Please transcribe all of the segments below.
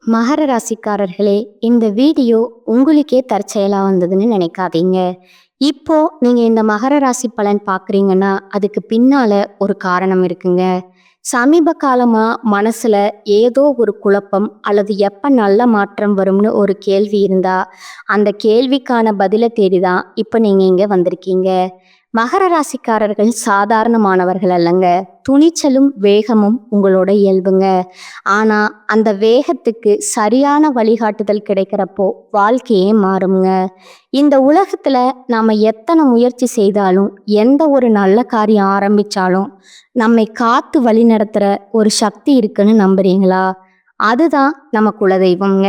மகர ராசிக்காரர்களே, இந்த வீடியோ உங்களுக்கே தற்செயலா வந்ததுன்னு நினைக்காதீங்க. இப்போ நீங்க இந்த மகர ராசி பலன் பார்க்குறீங்கன்னா, அதுக்கு பின்னால ஒரு காரணம் இருக்குங்க. சமீப காலமா மனசுல ஏதோ ஒரு குழப்பம் அல்லது எப்ப நல்ல மாற்றம் வரும்னு ஒரு கேள்வி இருந்தா, அந்த கேள்விக்கான பதில தேடி தான் இப்ப நீங்க இங்க வந்திருக்கீங்க. மகர ராசிக்காரர்கள் சாதாரணமானவர்கள் அல்லங்க. துணிச்சலும் வேகமும் உங்களோட இயல்புங்க. ஆனா அந்த வேகத்துக்கு சரியான வழிகாட்டுதல் கிடைக்கிறப்போ வாழ்க்கையே மாறுங்க. இந்த உலகத்துல நாம எத்தனை முயற்சி செய்தாலும், எந்த ஒரு நல்ல காரியம் ஆரம்பிச்சாலும் நம்மை காத்து வழி நடத்துற ஒரு சக்தி இருக்குன்னு நம்புறீங்களா? அதுதான் நம்ம குலதெய்வம்ங்க.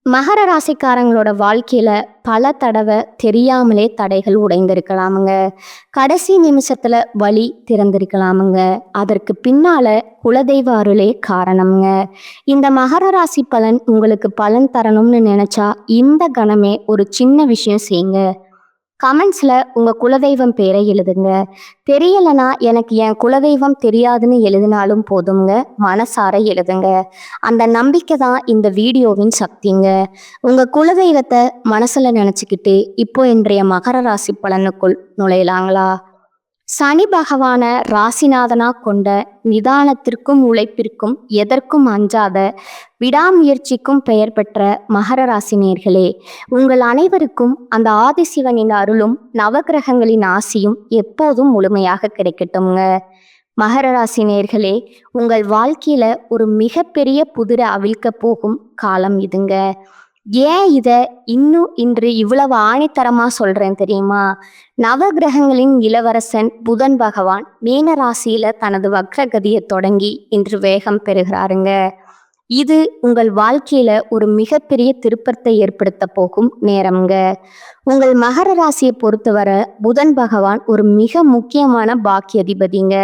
மகர ராசிக்காரங்களோட வாழ்க்கையில பல தடவை தெரியாமலே தடைகள் உடைந்திருக்கலாமுங்க. கடைசி நிமிஷத்துல வழி திறந்திருக்கலாமுங்க. அதற்கு பின்னால குலதெய்வ அருளே காரணம்ங்க. இந்த மகர ராசி பலன் உங்களுக்கு பலன் தரணும்னு நினைச்சா இந்த கணமே ஒரு சின்ன விஷயம் செய்யுங்க. கமெண்ட்ஸ்ல உங்க குலதெய்வம் பேரை எழுதுங்க. தெரியலனா எனக்கு என் குலதெய்வம் தெரியாதுன்னு எழுதினாலும் போதுங்க. மனசார எழுதுங்க. அந்த நம்பிக்கை தான் இந்த வீடியோவின் சக்திங்க. உங்க குலதெய்வத்தை மனசுல நினைச்சுக்கிட்டு இப்போ இன்றைய மகர ராசி பலனுக்குள் நுழையலாங்களா? சனி பகவான ராசிநாதனா கொண்ட நிதானத்திற்கும் உழைப்பிற்கும் எதற்கும் அஞ்சாத விடாமுயற்சிக்கும் பெயர் பெற்ற மகர ராசி நேர்களே, உங்கள் அனைவருக்கும் அந்த ஆதிசிவனின் அருளும் நவகிரகங்களின் ஆசியும் எப்போதும் முழுமையாக கிடைக்கட்டும்ங்க. மகர ராசி நேர்களே, உங்கள் வாழ்க்கையில ஒரு மிகப்பெரிய புதிரை அவிழ்க்க போகும் காலம் இதுங்க. ஏன் இதை இன்னும் இன்று இவ்வளவு ஆணித்தரமா சொல்றேன் தெரியுமா? நவகிரகங்களின் இளவரசன் புதன் பகவான் மீன ராசியில தனது வக்ரகதியை தொடங்கி இன்று வேகம் பெறுகிறாருங்க. இது உங்கள் வாழ்க்கையில ஒரு மிகப்பெரிய திருப்பத்தை ஏற்படுத்த போகும் நேரம்ங்க. உங்கள் மகர ராசியை பொறுத்தவரை புதன் பகவான் ஒரு மிக முக்கியமான பாக்கியாதிபதிங்க.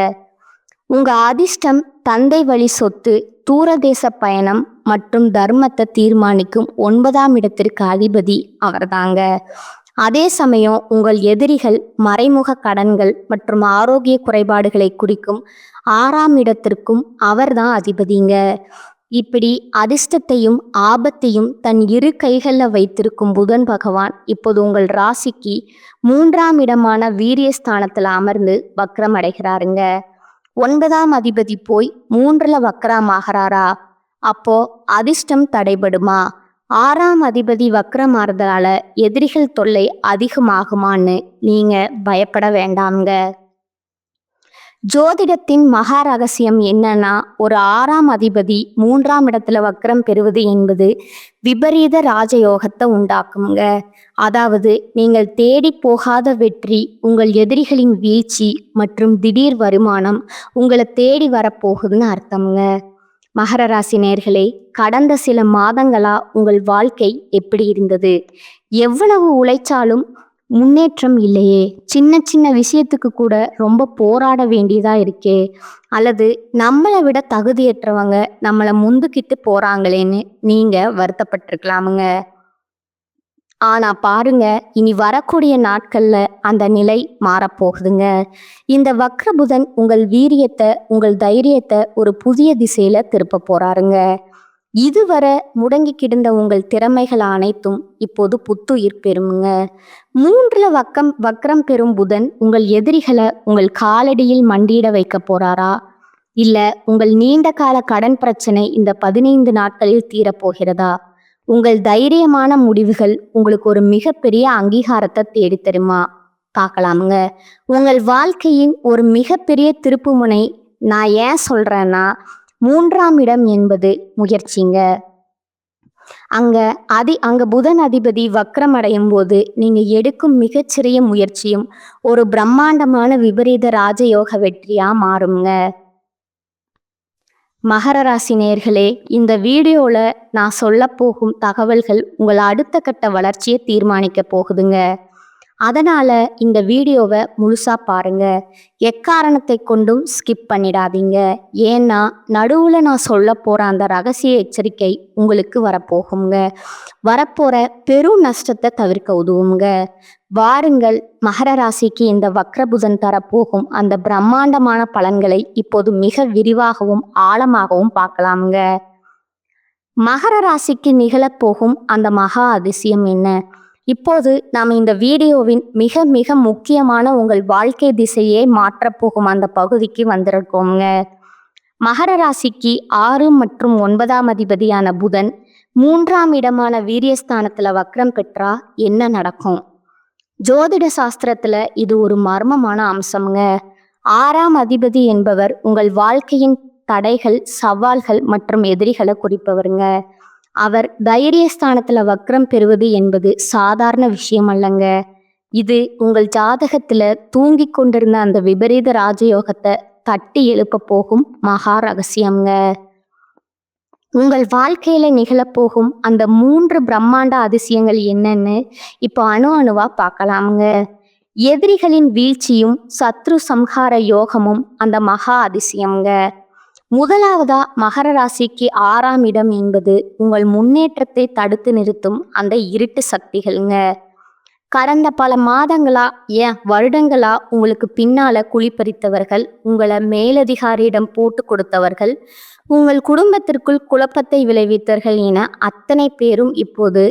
உங்க அதிர்ஷ்டம், தந்தை வழி சொத்து, தூரதேச பயணம் மற்றும் தர்மத்தை தீர்மானிக்கும் 9ஆம் இடத்திற்கு அதிபதி அவர்தாங்க. அதே சமயம் உங்கள் எதிரிகள், மறைமுக கடன்கள் மற்றும் ஆரோக்கிய குறைபாடுகளை குறிக்கும் 6ஆம் இடத்திற்கும் அவர்தான் அதிபதிங்க. இப்படி அதிர்ஷ்டத்தையும் ஆபத்தையும் தன் இரு கைகளில் வைத்திருக்கும் புதன் பகவான் இப்போது உங்கள் ராசிக்கு 3ஆம் இடமான வீரியஸ்தானத்தில் அமர்ந்து வக்ரம் அடைகிறாருங்க. 9ஆம் அதிபதி போய் 3ல் வக்ரமாகிறாரா? அப்போ அதிர்ஷ்டம் தடைபடுமா? 6ஆம் அதிபதி வக்ரமாறதால எதிரிகள் தொல்லை அதிகமாகுமான்னு நீங்க பயப்பட வேண்டாம்ங்க. ஜோதிடத்தின் மகா ரகசியம் என்னன்னா, ஒரு 6ஆம் அதிபதி 3ஆம் இடத்துல வக்ரம் பெறுவது என்பது விபரீத ராஜயோகத்தை உண்டாக்குங்க. அதாவது நீங்கள் தேடி போகாத வெற்றி, உங்கள் எதிரிகளின் வீழ்ச்சி மற்றும் திடீர் வருமானம் உங்களை தேடி வரப்போகுதுன்னு அர்த்தம்ங்க. மகர ராசி நேர்களே, கடந்த சில மாதங்களா உங்கள் வாழ்க்கை எப்படி இருந்தது? எவ்வளவு உழைச்சாலும் முன்னேற்றம் இல்லையே. சின்ன சின்ன விஷயத்துக்கு கூட ரொம்ப போராட வேண்டியதா இருக்கே. அல்லது நம்மளை விட தகுதியற்றவங்க நம்மளை முந்துக்கிட்டு போறாங்களேன்னு நீங்க வருத்தப்பட்டிருக்கலாமுங்க. ஆனா பாருங்க, இனி வரக்கூடிய நாட்கள்ல அந்த நிலை மாறப்போகுதுங்க. இந்த வக்ரபுதன் உங்கள் வீரியத்தை, உங்கள் தைரியத்தை ஒரு புதிய திசையில திருப்ப போறாருங்க. இதுவரை முடங்கி கிடந்த உங்கள் திறமைகள் அனைத்தும் இப்போது புத்துயிர் பெறுமுங்க. 3ல் வக்ரம் பெறும் புதன் உங்கள் எதிரிகளை உங்கள் காலடியில் மண்டியிட வைக்க போறாரா? இல்ல உங்கள் நீண்ட கால கடன் பிரச்சனை இந்த 15 நாட்களில் தீரப்போகிறதா? உங்கள் தைரியமான முடிவுகள் உங்களுக்கு ஒரு மிகப்பெரிய அங்கீகாரத்தை தேடி தருமா? பார்க்கலாமுங்க. உங்கள் வாழ்க்கையின் ஒரு மிகப்பெரிய திருப்புமுனை நான் ஏன் சொல்றேன்னா, 3ஆம் இடம் என்பது முயற்சிங்க. அங்க புதன் அதிபதி வக்ரம் அடையும் போது நீங்க எடுக்கும் மிகச்சிறிய முயற்சியும் ஒரு பிரம்மாண்டமான விபரீத ராஜயோக வெற்றியா மாறுங்க. மகர ராசி நேயர்களே, இந்த வீடியோல நான் சொல்ல போகும் தகவல்கள் உங்கள் அடுத்த கட்ட வளர்ச்சியை தீர்மானிக்க போகுதுங்க. அதனால இந்த வீடியோவை முழுசா பாருங்க. எக்காரணத்தை கொண்டும் ஸ்கிப் பண்ணிடாதீங்க. ஏன்னா நடுவுல நான் சொல்ல போற அந்த ரகசிய எச்சரிக்கை உங்களுக்கு வரப்போகுங்க. வரப்போற பெரும் நஷ்டத்தை தவிர்க்க உதவுங்க. வாருங்கள், மகர ராசிக்கு இந்த வக்ரபுதன் தரப்போகும் அந்த பிரம்மாண்டமான பலன்களை இப்போது மிக விரிவாகவும் ஆழமாகவும் பார்க்கலாமுங்க. மகர ராசிக்கு நிகழப்போகும் அந்த மகா அதிசயம் என்ன? இப்போது நாம் இந்த வீடியோவின் மிக மிக முக்கியமான உங்கள் வாழ்க்கை திசையே மாற்றப்போகும் அந்த பகுதிக்கு வந்திருக்கோங்க. மகர ராசிக்கு 6 மற்றும் 9ஆம் அதிபதியான புதன் 3ஆம் இடமான வீரியஸ்தானத்துல வக்ரம் பெற்றா என்ன நடக்கும்? ஜோதிட சாஸ்திரத்துல இது ஒரு மர்மமான அம்சம்ங்க. 6ஆம் அதிபதி என்பவர் உங்கள் வாழ்க்கையின் தடைகள், சவால்கள் மற்றும் எதிரிகளை குறிப்பவருங்க. அவர் தைரியஸ்தானத்துல வக்ரம் பெறுவது என்பது சாதாரண விஷயம் அல்லங்க. இது உங்கள் ஜாதகத்துல தூங்கி கொண்டிருந்த அந்த விபரீத ராஜயோகத்தை தட்டி எழுப்ப போகும் மகா ரகசியம்ங்க. உங்கள் வாழ்க்கையில நிகழப்போகும் அந்த 3 பிரம்மாண்ட அதிசயங்கள் என்னன்னு இப்போ அணுவா பார்க்கலாமுங்க. எதிரிகளின் வீழ்ச்சியும் சத்ரு சம்ஹார யோகமும் அந்த மகா அதிசயம்ங்க. முதலாவதா மகர ராசிக்கு 6ஆம் இடம் என்பது உங்கள் முன்னேற்றத்தை தடுத்து நிறுத்தும் அந்த இருட்டு சக்திகள்ங்க. கடந்த பல மாதங்களா, ஏன் வருடங்களா உங்களுக்கு பின்னால குழிப்பறித்தவர்கள், உங்களை மேலதிகாரியிடம் போட்டு கொடுத்தவர்கள், உங்கள் குடும்பத்திற்குள் குழப்பத்தை விளைவித்தவர்கள் என அத்தனை பேரும் இப்போது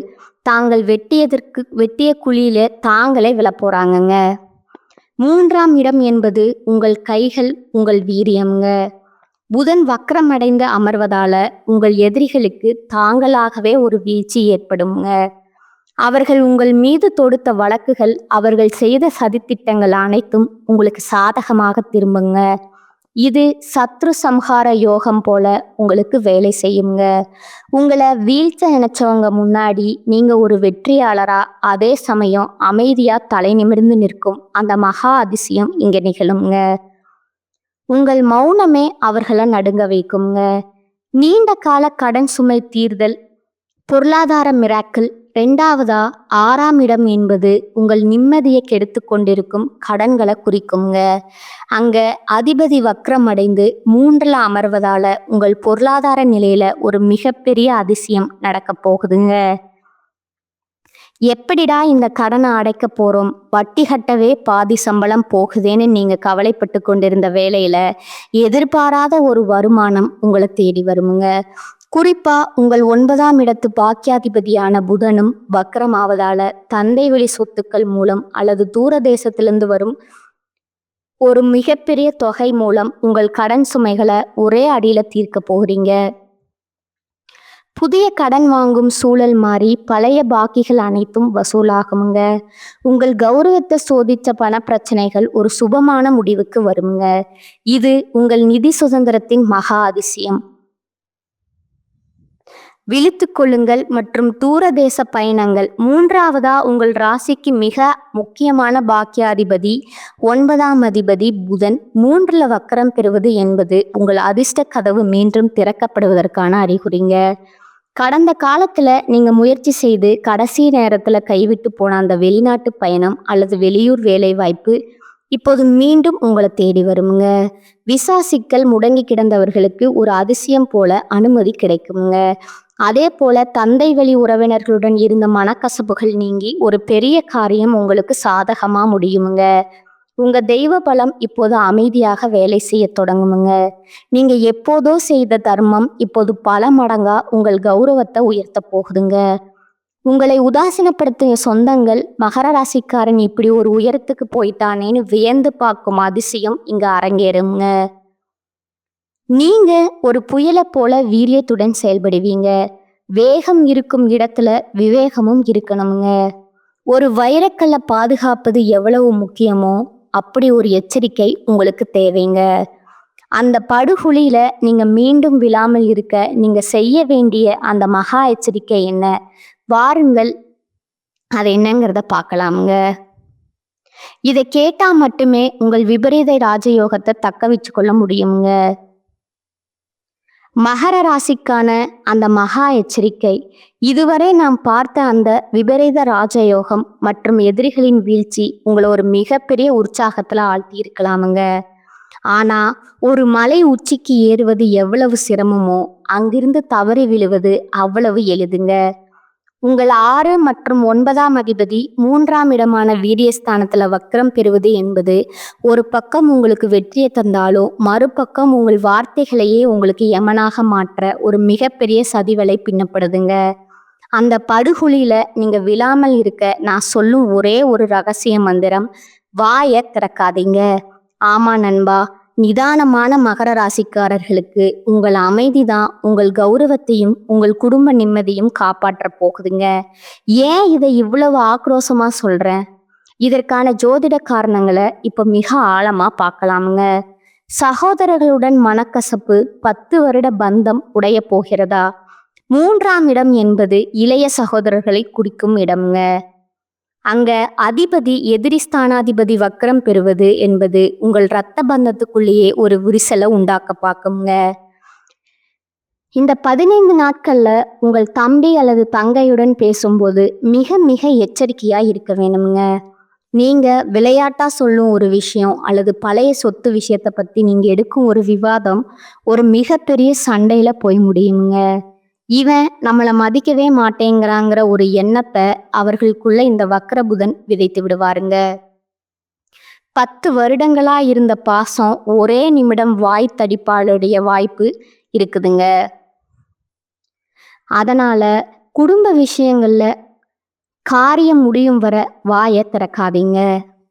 தாங்கள் வெட்டிய குழியில தாங்களே விழப்போறாங்கங்க. 3ஆம் இடம் என்பது உங்கள் கைகள், உங்கள் வீரியம்ங்க. புதன் வக்ரம் அடைந்து அமர்வதால உங்கள் எதிரிகளுக்கு தாங்களாகவே ஒரு வீழ்ச்சி ஏற்படுங்க. அவர்கள் உங்கள் மீது தொடுத்த வழக்குகள், அவர்கள் செய்த சதித்திட்டங்கள் அனைத்தும் உங்களுக்கு சாதகமாக திரும்புங்க. இது சத்ரு சம்ஹார யோகம் போல உங்களுக்கு வேலை செய்யுங்க. உங்களை வீழ்த்த நினைச்சவங்க முன்னாடி நீங்க ஒரு வெற்றியாளரா, அதே சமயம் அமைதியா தலை நிமிர்ந்து நிற்கும் அந்த மகா அதிசயம் இங்க நிகழுங்க. உங்கள் மௌனமே அவர்களை நடுங்க வைக்குங்க. நீண்ட கால கடன் சுமை தீர்தல், பொருளாதார மிராக்கிள். 2ஆவதா 6ஆம் இடம் என்பது உங்கள் நிம்மதியை கெடுத்து கொண்டிருக்கும் கடன்களை குறிக்குங்க. அங்க அதிபதி வக்ரம் அடைந்து 3ல் அமர்வதால உங்கள் பொருளாதார நிலையில ஒரு மிகப்பெரிய அதிசயம் நடக்க போகுதுங்க. எப்படிடா இந்த கடனை அடைக்க போறோம், வட்டி கட்டவே பாதி சம்பளம் போகுதேன்னு நீங்க கவலைப்பட்டு கொண்டிருந்த வேளையில எதிர்பாராத ஒரு வருமானம் உங்களை தேடி வருமுங்க. குறிப்பா உங்கள் 9ஆம் இடத்து பாக்கியாதிபதியான புதனும் வக்ரம் ஆவதால தந்தை வழி சொத்துக்கள் மூலம் அல்லது தூர தேசத்திலிருந்து வரும் ஒரு மிகப்பெரிய தொகை மூலம் உங்கள் கடன் சுமைகளை ஒரே அடியில தீர்க்க போகிறீங்க. புதிய கடன் வாங்கும் சூழல் மாறி பழைய பாக்கிகள் அனைத்தும் வசூலாகுங்க. உங்கள் கௌரவத்தை சோதித்த பண பிரச்சனைகள் ஒரு சுபமான முடிவுக்கு வருங்க. இது உங்கள் நிதி சுதந்திரத்தின் மகா அதிசயம். விழித்து கொள்ளுங்கள் மற்றும் தூர தேச பயணங்கள். 3ஆவதா உங்கள் ராசிக்கு மிக முக்கியமான பாக்கியாதிபதி 9ஆம் அதிபதி புதன் 3ல் வக்ரம் பெறுவது என்பது உங்கள் அதிர்ஷ்ட கதவு மீண்டும் திறக்கப்படுவதற்கான அறிகுறிங்க. கடந்த காலத்துல நீங்க முயற்சி செய்து கடைசி நேரத்துல கைவிட்டு போன அந்த வெளிநாட்டு பயணம் அல்லது வெளியூர் வேலை வாய்ப்பு இப்போது மீண்டும் உங்களை தேடி வருமுங்க. விசா சிக்கல் முடங்கி கிடந்தவர்களுக்கு ஒரு அதிசயம் போல அனுமதி கிடைக்குங்க. அதே போல தந்தை வழி உறவினர்களுடன் இருந்த மனக்கசப்புகள் நீங்கி ஒரு பெரிய காரியம் உங்களுக்கு சாதகமா முடியுமுங்க. உங்க தெய்வ பலம் இப்போது அமைதியாக வேலை செய்ய தொடங்குமுங்க. நீங்க எப்போதோ செய்த தர்மம் இப்போது பல மடங்கா உங்கள் கௌரவத்தை உயர்த்த போகுதுங்க. உங்களை உதாசீனப்படுத்திய சொந்தங்கள், மகர ராசிக்காரன் இப்படி ஒரு உயரத்துக்கு போயிட்டானேன்னு வியந்து பார்க்கும் அதிசயம் இங்க அரங்கேறுங்க. நீங்க ஒரு புயலை போல வீரியத்துடன் செயல்படுவீங்க. வேகம் இருக்கும் இடத்துல விவேகமும் இருக்கணுங்க. ஒரு வைரக்கல்லை பாதுகாப்பது எவ்வளவு முக்கியமோ அப்படி ஒரு எச்சரிக்கை உங்களுக்கு தேவைங்க. அந்த படுகுழியில நீங்க மீண்டும் விழாமல் இருக்க நீங்க செய்ய வேண்டிய அந்த மகா எச்சரிக்கை என்ன? வாருங்கள், அது என்னங்கிறத பார்க்கலாமுங்க. இதை கேட்டா மட்டுமே உங்கள் விபரீத ராஜயோகத்தை தக்க வச்சு கொள்ள முடியுங்க. மகர ராசிக்கான அந்த மகா எச்சரிக்கை. இதுவரை நாம் பார்த்த அந்த விபரீத ராஜயோகம் மற்றும் எதிரிகளின் வீழ்ச்சி உங்களை ஒரு மிகப்பெரிய உற்சாகத்துல ஆழ்த்தி இருக்கலாமுங்க. ஆனா ஒரு மலை உச்சிக்கு ஏறுவது எவ்வளவு சிரமமோ அங்கிருந்து தவறி விழுவது அவ்வளவு எளிதுங்க. உங்கள் 6 மற்றும் 9ஆம் அதிபதி 3ஆம் இடமான வீரியஸ்தானத்துல வக்ரம் பெறுவது என்பது ஒரு பக்கம் உங்களுக்கு வெற்றியை தந்தாலும் மறுபக்கம் உங்கள் வார்த்தைகளையே உங்களுக்கு யமனாக மாற்ற ஒரு மிகப்பெரிய சதிவலை பின்னப்படுதுங்க. அந்த படுகுழியில நீங்க விழாமல் இருக்க நான் சொல்லும் ஒரே ஒரு ரகசிய மந்திரம், வாயை திறக்காதீங்க. ஆமா நண்பா, நிதானமான மகர ராசிக்காரர்களுக்கு உங்கள் அமைதிதான் உங்கள் கௌரவத்தையும் உங்கள் குடும்ப நிம்மதியும் காப்பாற்ற போகுதுங்க. ஏன் இதை இவ்வளவு ஆக்ரோஷமா சொல்றேன்? இதற்கான ஜோதிட காரணங்களை இப்ப மிக ஆழமா பார்க்கலாமுங்க. சகோதரர்களுடன் மனக்கசப்பு, 10 வருட பந்தம் உடைய போகிறதா? 3ஆம் இடம் என்பது இளைய சகோதரர்களை குறிக்கும் இடம்ங்க. அங்க அதிபதி எதிரி ஸ்தானாதிபதி வக்ரம் பெறுவது என்பது உங்கள் இரத்த பந்தத்துக்குள்ளேயே ஒரு விரிசலை உண்டாக்க பார்க்குங்க. இந்த 15 நாட்கள்ல உங்கள் தம்பி அல்லது தங்கையுடன் பேசும்போது மிக மிக எச்சரிக்கையா இருக்க வேணுங்க. நீங்க விளையாட்டா சொல்லும் ஒரு விஷயம் அல்லது பழைய சொத்து விஷயத்தை பத்தி நீங்க எடுக்கும் ஒரு விவாதம் ஒரு மிகப்பெரிய சண்டையில போய் முடியுங்க. இவன் நம்மளை மதிக்கவே மாட்டேங்கிறாங்கிற ஒரு எண்ணத்தை அவர்களுக்குள்ள இந்த வக்ர புதன் விதைத்து விடுவாருங்க. 10 வருடங்களா இருந்த பாசம் ஒரே நிமிடம் வாய் தடிப்பாளுடைய வாய்ப்பு இருக்குதுங்க. அதனால குடும்ப விஷயங்கள்ல காரியம் முடியும் வர வாயை திறக்காதீங்க.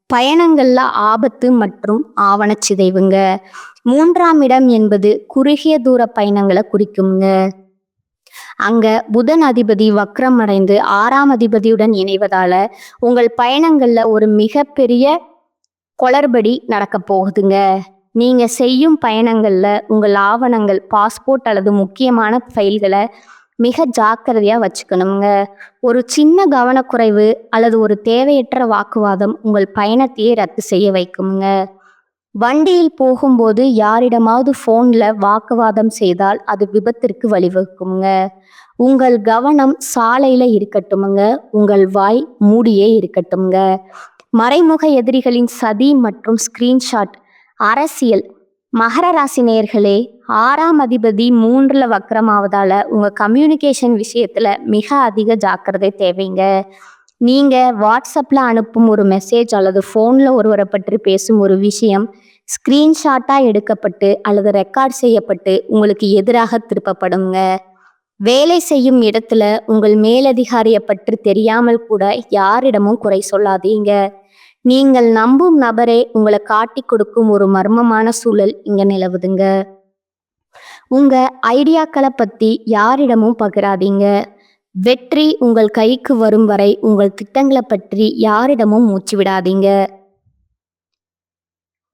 பயணங்கள்ல ஆபத்து மற்றும் ஆவணச்சிதைவுங்க. 3ஆம் இடம் என்பது குறுகிய தூர பயணங்களை குறிக்குங்க. அங்க புதன் அதிபதி வக்ரம் அடைந்து 6ஆம் அதிபதியுடன் இணைவதால உங்கள் பயணங்கள்ல ஒரு மிகப்பெரிய குளறுபடி நடக்க போகுதுங்க. நீங்க செய்யும் பயணங்கள்ல உங்கள் ஆவணங்கள், பாஸ்போர்ட் அல்லது முக்கியமான ஃபைல்களை மிக ஜாக்கிரதையா வச்சுக்கணுங்க. ஒரு சின்ன கவனக்குறைவு அல்லது ஒரு தேவையற்ற வாக்குவாதம் உங்கள் பயணத்தையே ரத்து செய்ய வைக்குங்க. வண்டியில் போகும்போது யாரிடமாவது ஃபோன்ல வாக்குவாதம் செய்தால் அது விபத்திற்கு வழிவகுக்குங்க. உங்கள் கவனம் சாலையில இருக்கட்டுமுங்க, உங்கள் வாய் மூடியே இருக்கட்டும்ங்க. மறைமுக எதிரிகளின் சதி மற்றும் ஸ்கிரீன்ஷாட். அரசியல். மகர ராசி நேயர்களே, 6ஆம் அதிபதி 3ல வக்ரமாவதால உங்க கம்யூனிகேஷன் விஷயத்துல மிக அதிக ஜாக்கிரதை தேவைங்க. நீங்க வாட்ஸ்அப்ல அனுப்பும் ஒரு மெசேஜ் அல்லது ஃபோன்ல ஒருவரை பற்றி பேசும் ஒரு விஷயம் ஸ்கிரீன்ஷாட்டா எடுக்கப்பட்டு அல்லது ரெக்கார்ட் செய்யப்பட்டு உங்களுக்கு எதிராக திருப்பப்படுங்க. வேலை செய்யும் இடத்துல உங்கள் மேலதிகாரியை பற்றி தெரியாமல் கூட யாரிடமும் குறை சொல்லாதீங்க. நீங்கள் நம்பும் நபரே உங்களை காட்டி கொடுக்கும் ஒரு மர்மமான சூழல் இங்க நிலவுதுங்க. உங்க ஐடியாக்களை பத்தி யாரிடமும் பகிராதீங்க. வெற்றி உங்கள் கைக்கு வரும் வரை உங்கள் திட்டங்களை பற்றி யாரிடமும் மூச்சு விடாதீங்க.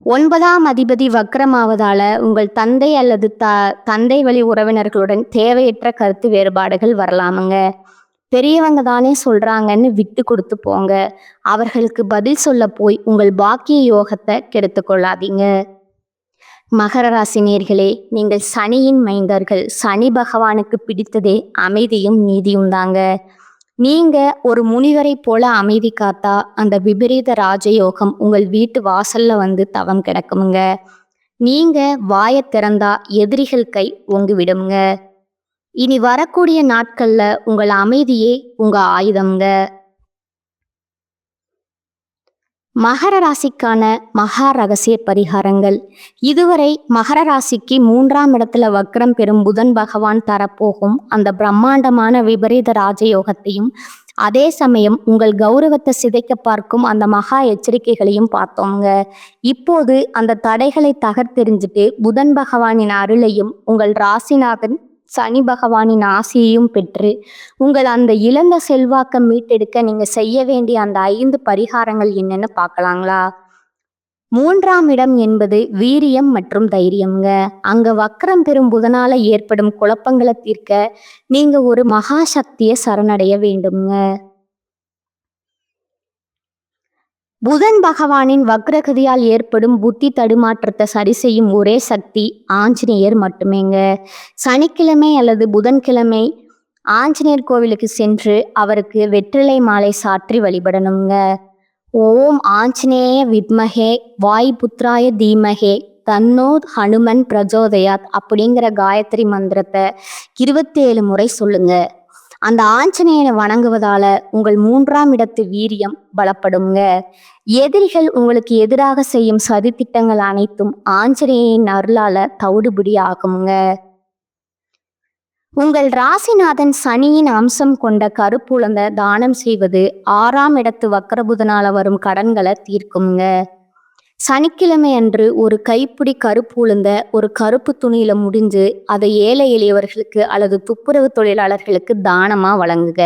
9ஆம் அதிபதி வக்ரமாவதால உங்கள் தந்தை அல்லது தந்தை வழி உறவினர்களுடன் தேவையற்ற கருத்து வேறுபாடுகள் வரலாமுங்க. பெரியவங்க தானே சொல்றாங்கன்னு விட்டு கொடுத்து போங்க. அவர்களுக்கு பதில் சொல்ல போய் உங்கள் பாக்கிய யோகத்தை கெடுத்து கொள்ளாதீங்க. மகர ராசி நேயர்களே, நீங்கள் சனியின் மைந்தர்கள். சனி பகவானுக்கு பிடித்ததே அமைதியும் நீதியும் தாங்க. நீங்க ஒரு முனிவரை போல அமைதி காத்தா அந்த விபரீத ராஜயோகம் உங்கள் வீட்டு வாசல்ல வந்து தவம் கிடக்குமுங்க. நீங்க வாயை திறந்தா எதிரிகள் கை ஓங்கி விடுங்க. இனி வரக்கூடிய நாட்கள்ல உங்கள் அமைதியே உங்க ஆயுதம்ங்க. மகர ராசிக்கான மகா ரகசிய பரிகாரங்கள். இதுவரை மகர ராசிக்கு 3ஆம் இடத்துல வக்ரம் பெறும் புதன் பகவான் தரப்போகும் அந்த பிரம்மாண்டமான விபரீத ராஜயோகத்தையும் அதே சமயம் உங்கள் கௌரவத்தை சிதைக்க பார்க்கும் அந்த மகா எச்சரிக்கைகளையும் பார்த்தோங்க. இப்போது அந்த தடைகளை தகர்த்தெறிஞ்சிட்டு புதன் பகவானின் அருளையும் உங்கள் ராசிநாதன் சனி பகவானின் ஆசியையும் பெற்று உங்கள் அந்த இழந்த செல்வாக்கை மீட்டெடுக்க நீங்க செய்ய வேண்டிய அந்த 5 பரிகாரங்கள் என்னன்னு பார்க்கலாங்களா? 3ஆம் இடம் என்பது வீரியம் மற்றும் தைரியம்ங்க. அங்க வக்ரம் பெறும் புதனால ஏற்படும் குழப்பங்களை தீர்க்க நீங்க ஒரு மகா சக்தியை சரணடைய வேண்டும்ங்க. புதன் பகவானின் வக்ரகதியால் ஏற்படும் புத்தி தடுமாற்றத்தை சரி செய்யும் ஒரே சக்தி ஆஞ்சநேயர் மட்டுமேங்க. சனிக்கிழமை அல்லது புதன்கிழமை ஆஞ்சநேயர் கோவிலுக்கு சென்று அவருக்கு வெற்றிலை மாலை சாற்றி வழிபடணுங்க. ஓம் ஆஞ்சநேய வித்மகே வாயுபுத்ராய தீமகே தன்னோ ஹனுமன் பிரஜோதயாத் அப்படிங்கிற காயத்ரி மந்திரத்தை 27 முறை சொல்லுங்க. அந்த ஆஞ்சநேயனை வணங்குவதால உங்கள் 3ஆம் இடத்து வீரியம் பலப்படுங்க. எதிரிகள் உங்களுக்கு எதிராக செய்யும் சதி திட்டங்கள் அனைத்தும் ஆஞ்சநேயரின் அருளால தவிடுபடி ஆகுங்க. உங்கள் ராசிநாதன் சனியின் அம்சம் கொண்ட கருப்புலந்த தானம் செய்வது 6ஆம் இடத்து வக்ரபுதனால வரும் கடன்களை தீர்க்குங்க. சனிக்கிழமை அன்று ஒரு கைப்பிடி கருப்பு உளுந்த ஒரு கருப்பு துணியில முடிஞ்சு அதை ஏழை எளியவர்களுக்கு அல்லது துப்புரவு தொழிலாளர்களுக்கு தானமா வழங்குக.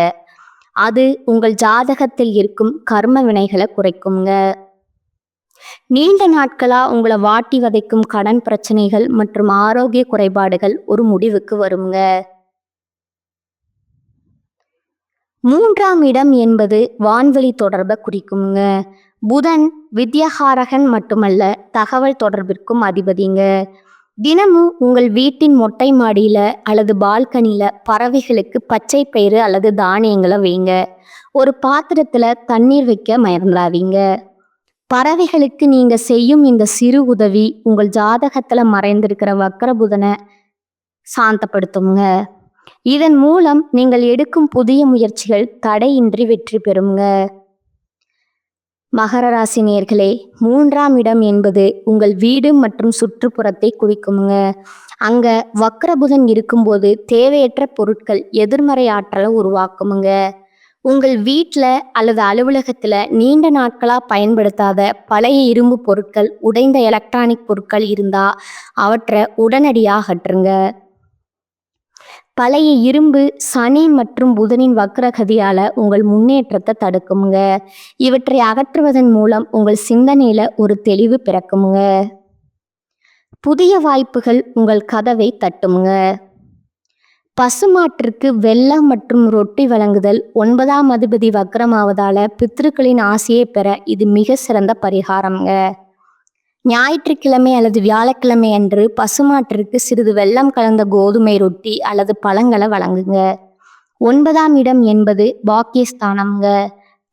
அது உங்கள் ஜாதகத்தில் இருக்கும் கர்ம வினைகளை குறைக்குங்க. நீண்ட நாட்களா உங்களை வாட்டி வதைக்கும் கடன் பிரச்சனைகள் மற்றும் ஆரோக்கிய குறைபாடுகள் ஒரு முடிவுக்கு வருங்க. 3ஆம் இடம் என்பது வான்வெளி தொடர்பை குறிக்குங்க. புதன் வித்யாகாரகன் மட்டுமல்ல, தகவல் தொடர்பிற்கும் அதிபதிங்க. தினமும் உங்கள் வீட்டின் மொட்டை மாடியில அல்லது பால்கனியில பறவைகளுக்கு பச்சை பயிறு அல்லது தானியங்களை வைங்க. ஒரு பாத்திரத்துல தண்ணீர் வைக்க மறந்துடாதீங்க. பறவைகளுக்கு நீங்க செய்யும் இந்த சிறு உதவி உங்கள் ஜாதகத்துல மறைந்திருக்கிற வக்ரபுதனை சாந்தப்படுத்துங்க. இதன் மூலம் நீங்கள் எடுக்கும் புதிய முயற்சிகள் தடையின்றி வெற்றி பெறுங்க. மகர ராசி நேயர்களே, 3ஆம் இடம் என்பது உங்கள் வீடு மற்றும் சுற்றுப்புறத்தை குறிக்குங்க. அங்க வக்ரபுதன் இருக்கும்போது தேவையற்ற பொருட்கள் எதிர்மறை ஆற்றலை உருவாக்குமுங்க. உங்கள் வீட்டில் அல்லது அலுவலகத்தில் நீண்ட நாட்களாக பயன்படுத்தாத பழைய இரும்பு பொருட்கள், உடைந்த எலக்ட்ரானிக் பொருட்கள் இருந்தால் அவற்றை உடனடியாக அகற்றுங்க. பழைய இரும்பு சனி மற்றும் புதனின் வக்ரகதியால உங்கள் முன்னேற்றத்தை தடுக்குங்க. இவற்றை அகற்றுவதன் மூலம் உங்கள் சிந்தனையில ஒரு தெளிவு பிறக்குங்க. புதிய வாய்ப்புகள் உங்கள் கதவை தட்டுங்க. பசுமாட்டிற்கு வெல்லம் மற்றும் ரொட்டி வழங்குதல் 9ஆம் அதிபதி வக்ரமாவதால பித்ருக்களின் ஆசையை பெற இது மிக சிறந்த பரிகாரம்ங்க. ஞாயிற்றுக்கிழமை அல்லது வியாழக்கிழமை அன்று பசுமாட்டிற்கு சிறிது வெல்லம் கலந்த கோதுமை ரொட்டி அல்லது பழங்களை வழங்குங்க. 9ஆம் இடம் என்பது பாக்கியஸ்தானம்ங்க.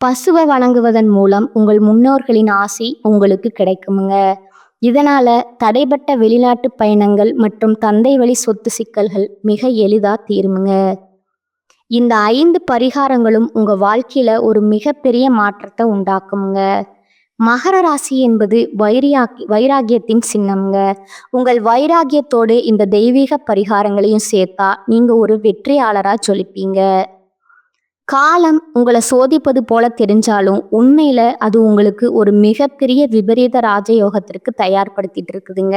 பசுவை வணங்குவதன் மூலம் உங்கள் முன்னோர்களின் ஆசி உங்களுக்கு கிடைக்குமுங்க. இதனால தடைப்பட்ட வெளிநாட்டு பயணங்கள் மற்றும் தந்தை வழி சொத்து சிக்கல்கள் மிக எளிதா தீருமுங்க. இந்த 5 பரிகாரங்களும் உங்க வாழ்க்கையில ஒரு மிகப்பெரிய மாற்றத்தை உண்டாக்குமுங்க. மகர ராசி என்பது வைராகியத்தின் சின்னம்ங்க. உங்கள் வைராகியத்தோடு இந்த தெய்வீக பரிகாரங்களையும் சேர்த்தா நீங்க ஒரு வெற்றியாளரா ஜொலிப்பீங்க. காலம் உங்களை சோதிப்பது போல தெரிஞ்சாலும் உண்மையில அது உங்களுக்கு ஒரு மிகப்பெரிய விபரீத ராஜயோகத்திற்கு தயார்படுத்திட்டு இருக்குதுங்க.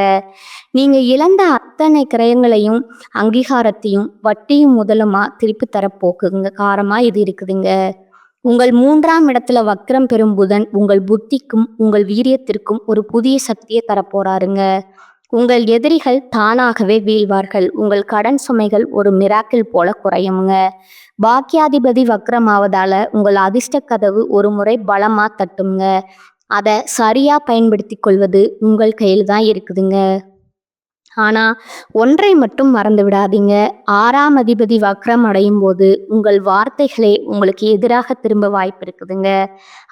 நீங்க இழந்த அத்தனை கிரயங்களையும் அங்கீகாரத்தையும் வட்டியும் முதலுமா திருப்பி தரப்போக்குங்க காரமா இது இருக்குதுங்க. உங்கள் 3ஆம் இடத்துல வக்ரம் பெறும் புதன் உங்கள் புத்திக்கும் உங்கள் வீரியத்திற்கும் ஒரு புதிய சக்தியை தரப்போறாருங்க. உங்கள் எதிரிகள் தானாகவே வீழ்வார்கள். உங்கள் கடன் சுமைகள் ஒரு மிராக்கிள் போல குறையுங்க. பாக்கியாதிபதி வக்ரமாவதால உங்கள் அதிர்ஷ்ட கதவு ஒரு முறை பலமா தட்டுங்க. அதை சரியா பயன்படுத்தி கொள்வது உங்கள் கையில் தான் இருக்குதுங்க. ஆனா ஒன்றை மட்டும் மறந்து விடாதீங்க. 6ஆம் அதிபதி வக்ரம் அடையும் போது உங்கள் வார்த்தைகளே உங்களுக்கு எதிராக திரும்ப வாய்ப்பு இருக்குதுங்க.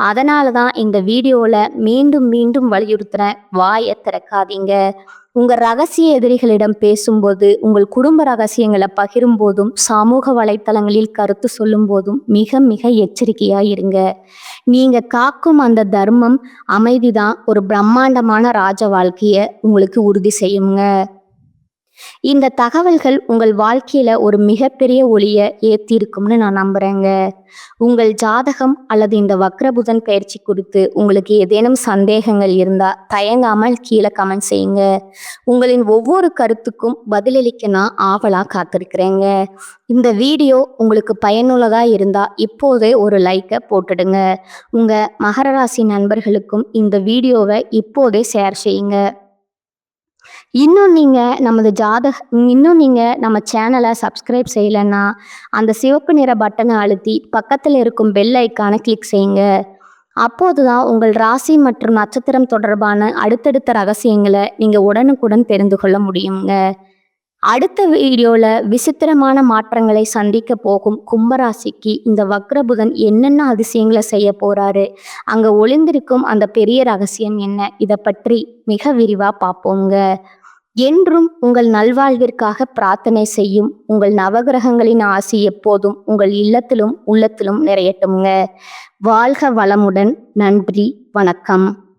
அதனாலதான் இந்த வீடியோல மீண்டும் மீண்டும் வலியுறுத்துறேன், வாயை திறக்காதீங்க. உங்க ரகசிய எதிரிகளிடம் பேசும்போது, உங்கள் குடும்ப ரகசியங்களை பகிரும் போதும், சமூக வலைத்தளங்களில் கருத்து சொல்லும் போதும் மிக மிக எச்சரிக்கையா இருங்க. நீங்க காக்கும் அந்த தர்மம், அமைதிதான் ஒரு பிரம்மாண்டமான ராஜ வாழ்க்கைய உங்களுக்கு உறுதி செய்யுங்க. இந்த தகவல்கள் உங்கள் வாழ்க்கையில ஒரு மிகப்பெரிய ஒளியை ஏற்றிருக்கும்னு நான் நம்புறேங்க. உங்கள் ஜாதகம் அல்லது இந்த வக்ரபுதன் பயிற்சி குறித்து உங்களுக்கு ஏதேனும் சந்தேகங்கள் இருந்தா தயங்காமல் கீழே கமெண்ட் செய்யுங்க. உங்களின் ஒவ்வொரு கருத்துக்கும் பதிலளிக்க நான் ஆவலா காத்திருக்கிறேங்க. இந்த வீடியோ உங்களுக்கு பயனுள்ளதா இருந்தா இப்போதே ஒரு லைக்கை போட்டுடுங்க. உங்க மகர ராசி நண்பர்களுக்கும் இந்த வீடியோவை இப்போதே ஷேர் செய்யுங்க. இன்னும் நீங்கள் நம்ம சேனலை சப்ஸ்கிரைப் செய்யலைன்னா அந்த சிவப்பு நிற பட்டனை அழுத்தி பக்கத்தில் இருக்கும் பெல் ஐக்கானை கிளிக் செய்யுங்க. அப்போது தான் உங்கள் ராசி மற்றும் நட்சத்திரம் தொடர்பான அடுத்தடுத்த ரகசியங்களை நீங்கள் உடனுக்குடன் தெரிந்து கொள்ள முடியுங்க. அடுத்த வீடியோவில் விசித்திரமான மாற்றங்களை சந்திக்க போகும் கும்பராசிக்கு இந்த வக்ரபுதன் என்னென்ன அதிசயங்களை செய்ய போறாரு, அங்கே ஒளிந்திருக்கும் அந்த பெரிய ரகசியம் என்ன, இதை பற்றி மிக விரிவாக பார்ப்போங்க. என்றும் உங்கள் நல்வாழ்விற்காக பிரார்த்தனை செய்யும் உங்கள் நவகிரகங்களின் ஆசி எப்போதும் உங்கள் இல்லத்திலும் உள்ளத்திலும் நிறையட்டும்ங்க. வாழ்க வளமுடன். நன்றி, வணக்கம்.